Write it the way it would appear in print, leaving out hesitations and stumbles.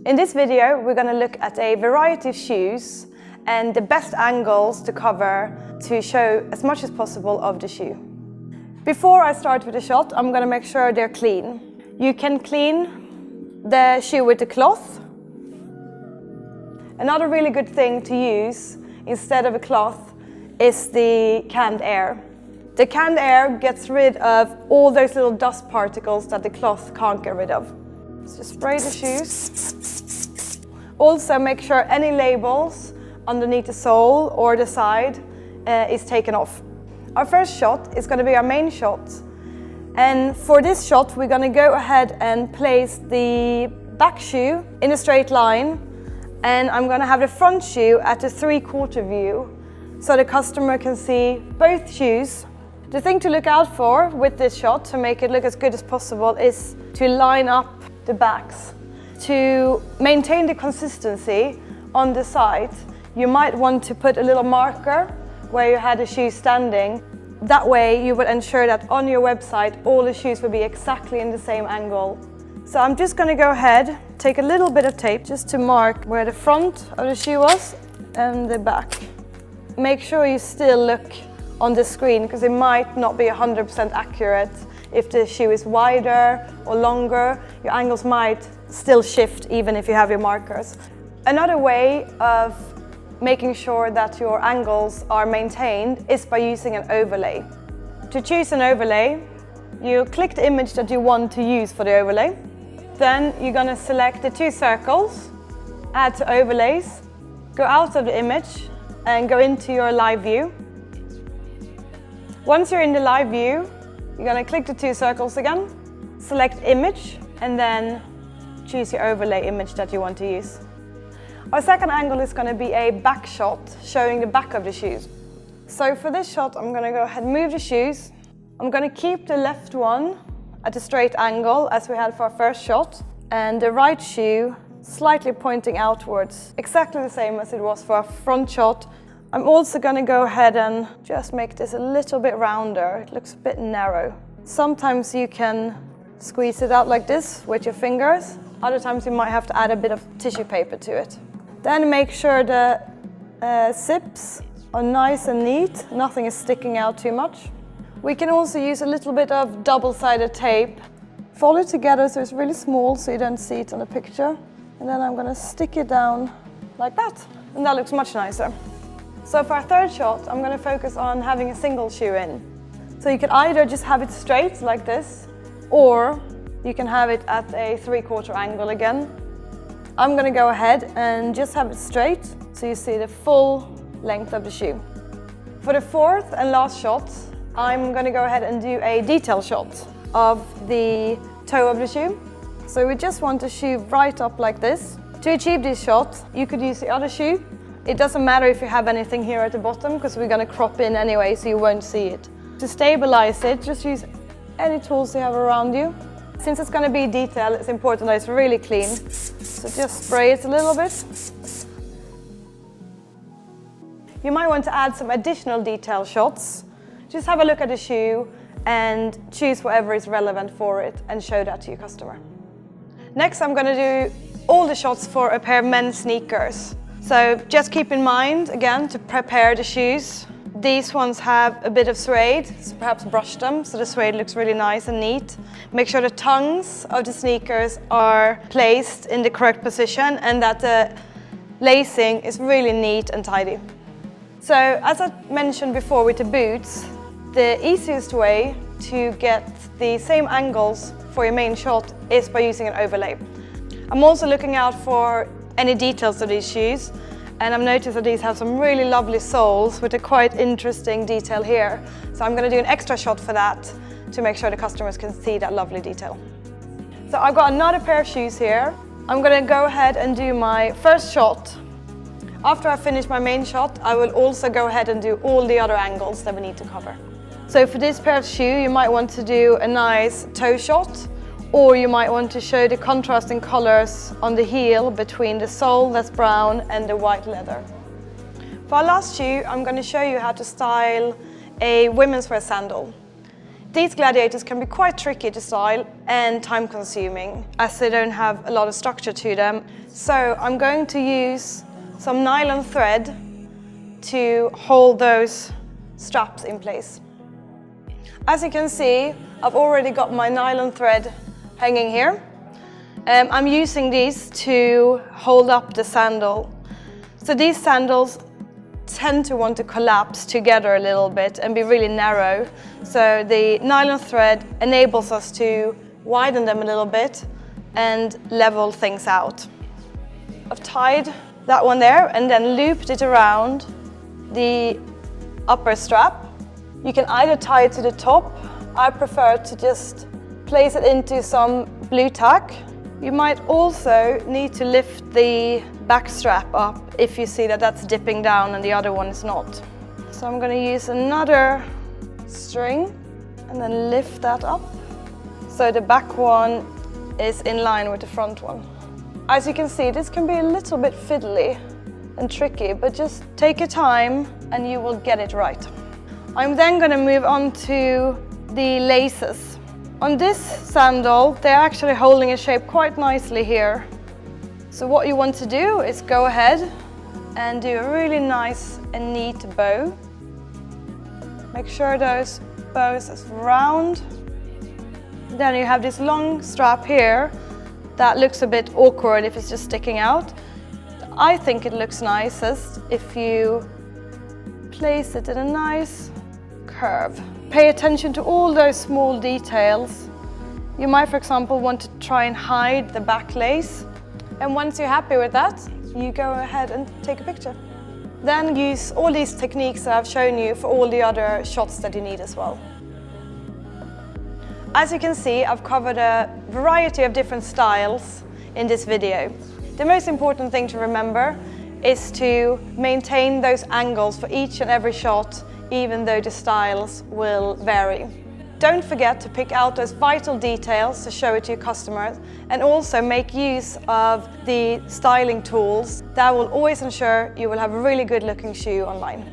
In this video, we're going to look at a variety of shoes and the best angles to cover to show as much as possible of the shoe. Before I start with the shot, I'm going to make sure they're clean. You can clean the shoe with the cloth. Another really good thing to use instead of a cloth is the canned air. The canned air gets rid of all those little dust particles that the cloth can't get rid of. So just spray the shoes. Also make sure any labels underneath the sole or the side is taken off. Our first shot is going to be our main shot. And for this shot, we're going to go ahead and place the back shoe in a straight line. And I'm going to have the front shoe at a 3/4 view so the customer can see both shoes. The thing to look out for with this shot to make it look as good as possible is to line up the backs. To maintain the consistency on the side, you might want to put a little marker where you had the shoe standing. That way you will ensure that on your website all the shoes will be exactly in the same angle. So I'm just going to go ahead, take a little bit of tape just to mark where the front of the shoe was and the back. Make sure you still look on the screen because it might not be 100% accurate. If the shoe is wider or longer, your angles might still shift even if you have your markers. Another way of making sure that your angles are maintained is by using an overlay. To choose an overlay, you click the image that you want to use for the overlay. Then you're going to select the 2 circles, add to overlays, go out of the image and go into your live view. Once you're in the live view, you're going to click the 2 circles again, select image, and then choose your overlay image that you want to use. Our second angle is going to be a back shot, showing the back of the shoes. So for this shot, I'm going to go ahead and move the shoes. I'm going to keep the left one at a straight angle as we had for our first shot, and the right shoe slightly pointing outwards, exactly the same as it was for our front shot. I'm also going to go ahead and just make this a little bit rounder. It looks a bit narrow. Sometimes you can squeeze it out like this with your fingers. Other times you might have to add a bit of tissue paper to it. Then make sure the zips are nice and neat. Nothing is sticking out too much. We can also use a little bit of double-sided tape. Fold it together so it's really small so you don't see it on the picture. And then I'm going to stick it down like that. And that looks much nicer. So for our third shot, I'm going to focus on having a single shoe in. So you can either just have it straight like this, or you can have it at a 3/4 angle again. I'm going to go ahead and just have it straight so you see the full length of the shoe. For the fourth and last shot, I'm going to go ahead and do a detail shot of the toe of the shoe. So we just want the shoe right up like this. To achieve this shot, you could use the other shoe. It doesn't matter if you have anything here at the bottom because we're going to crop in anyway so you won't see it. To stabilize it, just use any tools you have around you. Since it's going to be detail, it's important that it's really clean. So just spray it a little bit. You might want to add some additional detail shots. Just have a look at the shoe and choose whatever is relevant for it and show that to your customer. Next, I'm going to do all the shots for a pair of men's sneakers. So just keep in mind, again, to prepare the shoes. These ones have a bit of suede, so perhaps brush them so the suede looks really nice and neat. Make sure the tongues of the sneakers are placed in the correct position and that the lacing is really neat and tidy. So as I mentioned before with the boots, the easiest way to get the same angles for your main shot is by using an overlay. I'm also looking out for any details of these shoes, and I've noticed that these have some really lovely soles with a quite interesting detail here. So I'm going to do an extra shot for that to make sure the customers can see that lovely detail. So I've got another pair of shoes here. I'm going to go ahead and do my first shot. After I finish my main shot, I will also go ahead and do all the other angles that we need to cover. So for this pair of shoe, you might want to do a nice toe shot, or you might want to show the contrasting colors on the heel between the sole that's brown and the white leather. For our last shoe, I'm going to show you how to style a women's wear sandal. These gladiators can be quite tricky to style and time consuming as they don't have a lot of structure to them. So I'm going to use some nylon thread to hold those straps in place. As you can see, I've already got my nylon thread hanging here. I'm using these to hold up the sandal. So these sandals tend to want to collapse together a little bit and be really narrow. So the nylon thread enables us to widen them a little bit and level things out. I've tied that one there and then looped it around the upper strap. You can either tie it to the top. I prefer to just place it into some blue tack. You might also need to lift the back strap up if you see that that's dipping down and the other one is not. So I'm going to use another string and then lift that up so the back one is in line with the front one. As you can see, this can be a little bit fiddly and tricky, but just take your time and you will get it right. I'm then going to move on to the laces. On this sandal, they're actually holding a shape quite nicely here. So what you want to do is go ahead and do a really nice and neat bow. Make sure those bows are round. Then you have this long strap here that looks a bit awkward if it's just sticking out. I think it looks nicest if you place it in a nice curve. Pay attention to all those small details. You might, for example, want to try and hide the back lace. And once you're happy with that, you go ahead and take a picture. Then use all these techniques that I've shown you for all the other shots that you need as well. As you can see, I've covered a variety of different styles in this video. The most important thing to remember is to maintain those angles for each and every shot, even though the styles will vary. Don't forget to pick out those vital details to show it to your customers, and also make use of the styling tools that will always ensure you will have a really good looking shoe online.